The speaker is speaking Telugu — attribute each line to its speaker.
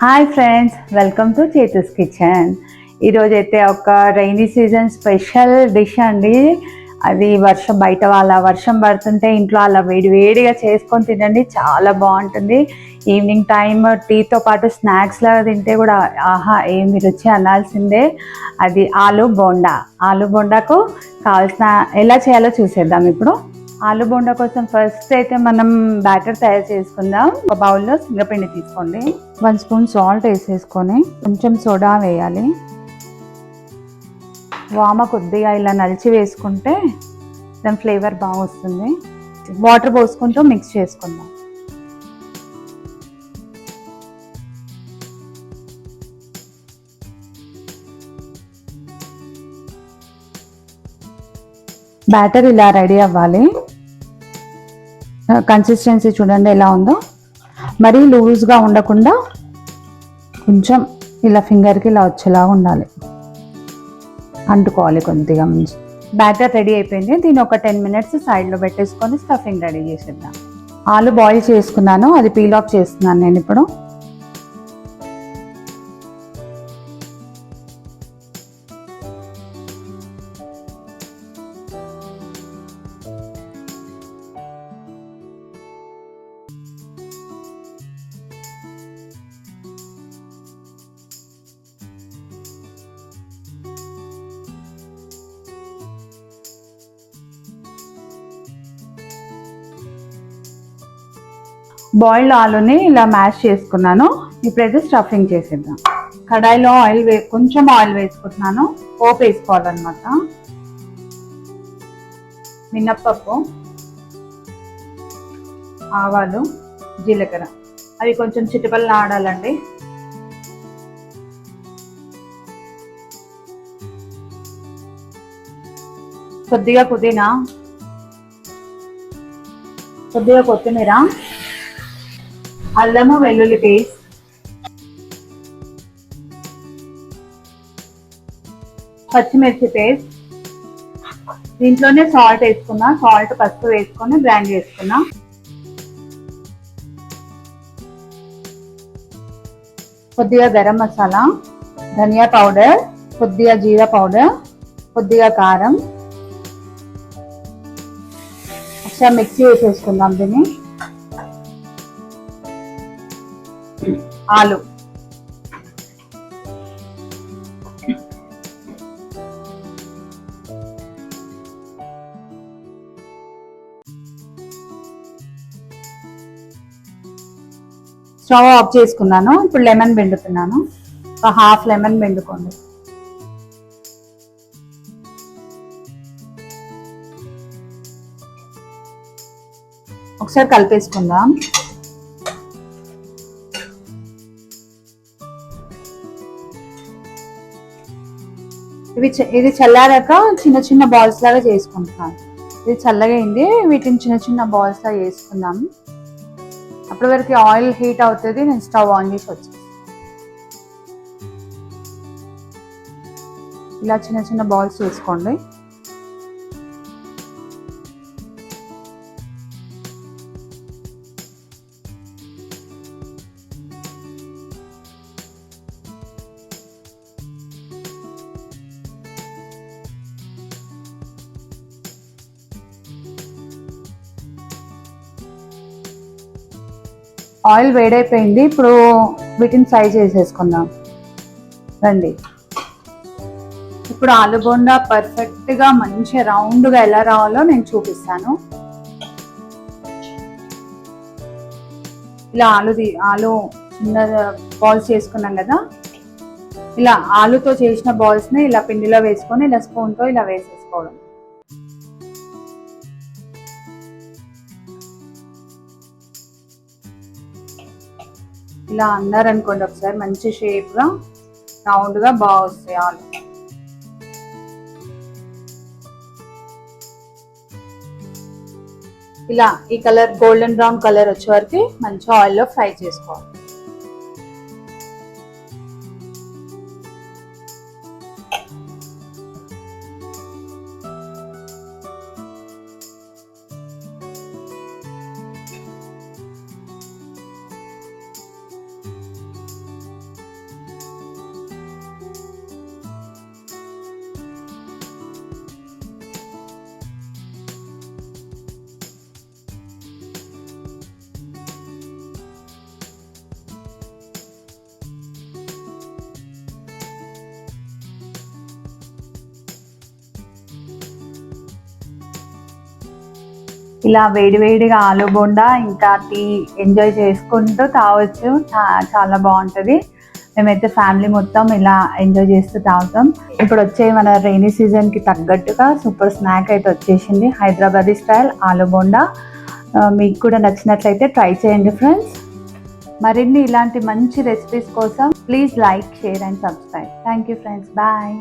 Speaker 1: Hi friends, welcome to Chethu's kitchen. ఈరోజు అయితే ఒక రైనీ సీజన్ స్పెషల్ డిష్ అండి. అది వర్షం పడుతుంటే ఇంట్లో అలా వేడిగా చేసుకొని తినండి, చాలా బాగుంటుంది. ఈవినింగ్ టైం టీతో పాటు స్నాక్స్ లాగా తింటే కూడా ఆహా ఏమి రుచి అనాల్సిందే. అది ఆలు బోండాకు కావాల్సిన ఎలా చేయాలో చూసేద్దాం ఇప్పుడు. ఆలు బోండా కోసం ఫస్ట్ అయితే మనం బ్యాటర్ తయారు చేసుకుందాం. ఒక బౌల్లో శనగపిండి తీసుకోండి, 1 స్పూన్ సాల్ట్ వేసేసుకొని కొంచెం సోడా వేయాలి. వామ కొద్దిగా ఇలా నలిచి వేసుకుంటే దాని ఫ్లేవర్ బాగా వస్తుంది. వాటర్ పోసుకుంటూ మిక్స్ చేసుకుందాం. బ్యాటర్ ఇలా రెడీ అవ్వాలి. కన్సిస్టెన్సీ చూడండి ఎలా ఉందో. మరీ లూజ్గా ఉండకుండా కొంచెం ఇలా ఫింగర్కి ఇలా వచ్చేలాగా ఉండాలి, అంటుకోవాలి కొద్దిగా. మంచి బ్యాటర్ రెడీ అయిపోయింది. దీన్ని ఒక 10 మినిట్స్ సైడ్లో పెట్టేసుకొని స్టఫింగ్ రెడీ చేసేద్దాం. ఆలు బాయిల్ చేసుకున్నాను, అది పీల్ ఆఫ్ చేస్తున్నాను నేను ఇప్పుడు. బాయిల్డ్ ఆలుని ఇలా మ్యాష్ చేసుకున్నాను. ఇప్పుడైతే స్టఫింగ్ చేసేద్దాం. కడాయిలో కొంచెం ఆయిల్ వేసుకుంటున్నాను. పోపు వేసుకోవాలన్నమాట. మినప్పప్పు, ఆవాలు, జీలకర్ర అవి కొంచెం చిటపల్లా ఆడాలండి. కొద్దిగా పుదీనా, కొద్దిగా కొత్తిమీర, అల్లము వెల్లుల్లి పేస్ట్, పచ్చిమిర్చి పేస్ట్, దీంట్లోనే సాల్ట్ వేసుకున్నా. సాల్ట్ పసుపు వేసుకొని గ్రైండ్ చేసుకున్నా. కొద్దిగా గరం మసాలా, ధనియా పౌడర్, కొద్దిగా జీరా పౌడర్, కొద్దిగా కారం. ఒకసారి మిక్సీ వేసేసుకుందాం దీన్ని. ఆలు స్టవ్ ఆఫ్ చేసుకున్నాను. ఇప్పుడు లెమన్ పిండుతున్నాను. ఒక హాఫ్ లెమన్ పిండుకోండి. ఒకసారి కలిపేసుకుందాం. ఇది చల్లారాక చిన్న చిన్న బాల్స్ లాగా చేసుకుంటున్నాను. ఇది చల్లగా అయింది. వీటిని చిన్న చిన్న బాల్స్ లాగా చేసుకుందాం. అప్పటి వరకు ఆయిల్ హీట్ అవుతుంది. నేను స్టవ్ ఆన్ చేసి వచ్చేసి ఇలా చిన్న చిన్న బాల్స్ చేసుకోండి. ఆయిల్ వేడైపోయింది. ఇప్పుడు వీటిని ఫ్రై చేసేసుకుందాం రండి. ఇప్పుడు ఆలు బోండా పర్ఫెక్ట్గా మంచి రౌండ్గా ఎలా రావాలో నేను చూపిస్తాను. ఇలా ఆలు చిన్న బాల్స్ చేసుకున్నాం కదా, ఇలా ఆలుతో చేసిన బాల్స్ని ఇలా పిండిలో వేసుకొని ఇలా స్పూన్తో ఇలా వేసేసుకోవడం. ఇలా అన్నారనుకోండి ఒకసారి మంచి షేప్గా రౌండ్గా బాగా వస్తాయి ఆలు. ఇలా ఈ కలర్ గోల్డెన్ బ్రౌన్ కలర్ వచ్చే వరకు మంచి ఆయిల్లో ఫ్రై చేసుకోవాలి. ఇలా వేడివేడిగా ఆలు బోండా ఇంకా టీ ఎంజాయ్ చేసుకుంటూ తాగొచ్చు. చాలా బాగుంటుంది. మేమైతే ఫ్యామిలీ మొత్తం ఇలా ఎంజాయ్ చేస్తూ తాగుతాం. ఇప్పుడు వచ్చే మన రైనీ సీజన్కి తగ్గట్టుగా సూపర్ స్నాక్ అయితే వచ్చేసింది, హైదరాబాదీ స్టైల్ ఆలు బోండా. మీకు కూడా నచ్చినట్లయితే ట్రై చేయండి ఫ్రెండ్స్. మరిన్ని ఇలాంటి మంచి రెసిపీస్ కోసం please like, share and subscribe. Thank you friends. Bye.